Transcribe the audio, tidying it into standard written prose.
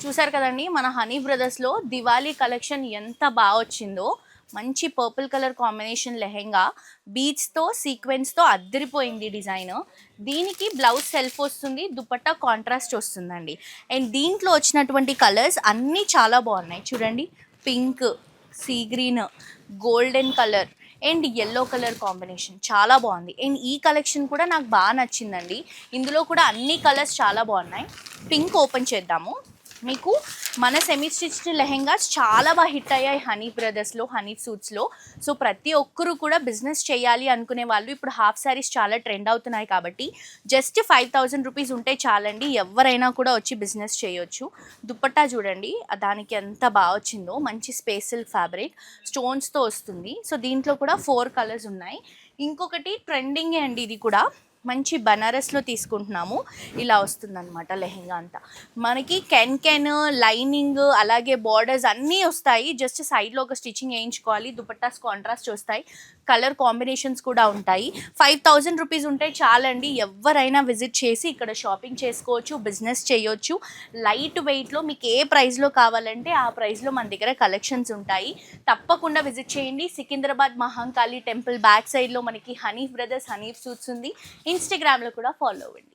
చూసారు కదండి మన హనీ బ్రదర్స్లో దివాళీ కలెక్షన్ ఎంత బాగా వచ్చిందో. మంచి పర్పుల్ కలర్ కాంబినేషన్ లెహెంగా బీడ్స్తో సీక్వెన్స్తో అద్దరిపోయింది డిజైన్. దీనికి బ్లౌజ్ సెల్ఫ్ వస్తుంది, దుపట్టా కాంట్రాస్ట్ వస్తుందండి. అండ్ దీంట్లో వచ్చినటువంటి కలర్స్ అన్నీ చాలా బాగున్నాయి చూడండి. Pink, sea green, golden colour and yellow colour combination చాలా బాగుంది. అండ్ ఈ కలెక్షన్ కూడా నాకు బాగా నచ్చిందండి. ఇందులో కూడా అన్ని కలర్స్ చాలా బాగున్నాయి. పింక్ ఓపెన్ చేద్దాము. మీకు మన సెమీ స్టిచ్డ్ లెహెంగాస్ చాలా బాగా హిట్ అయ్యాయి హనీ బ్రదర్స్లో, హనీ సూట్స్లో. సో ప్రతి ఒక్కరు కూడా బిజినెస్ చేయాలి అనుకునే వాళ్ళు ఇప్పుడు హాఫ్ శారీస్ చాలా ట్రెండ్ అవుతున్నాయి కాబట్టి జస్ట్ 5000 రూపీస్ ఉంటే చాలండి, ఎవరైనా కూడా వచ్చి బిజినెస్ చేయొచ్చు. దుపట్టా చూడండి దానికి ఎంత బాగా వచ్చిందో, మంచి స్పేసల్ ఫ్యాబ్రిక్ స్టోన్స్తో వస్తుంది. సో దీంట్లో కూడా 4 కలర్స్ ఉన్నాయి. ఇంకొకటి ట్రెండింగే అండి, ఇది కూడా మంచి బనారస్లో తీసుకుంటున్నాము. ఇలా వస్తుందన్నమాట లెహెంగా అంతా. మనకి కెన్ లైనింగ్ అలాగే బార్డర్స్ అన్నీ వస్తాయి. జస్ట్ సైడ్లో ఒక స్టిచ్చింగ్ వేయించుకోవాలి. దుపట్టాస్ కాంట్రాస్ట్ వస్తాయి, కలర్ కాంబినేషన్స్ కూడా ఉంటాయి. 5000 రూపీస్ ఉంటే చాలండి, ఎవరైనా విజిట్ చేసి ఇక్కడ షాపింగ్ చేసుకోవచ్చు, బిజినెస్ చేయొచ్చు. లైట్ వెయిట్లో మీకు ఏ ప్రైస్లో కావాలంటే ఆ ప్రైస్లో మన దగ్గర కలెక్షన్స్ ఉంటాయి. తప్పకుండా విజిట్ చేయండి. సికింద్రాబాద్ మహాంకాళి టెంపుల్ బ్యాక్ సైడ్లో మనకి హనీ బ్రదర్స్ హనీ సూట్స్ ఉంది. ఇన్స్టాగ్రామ్లో కూడా ఫాలో అవ్వండి.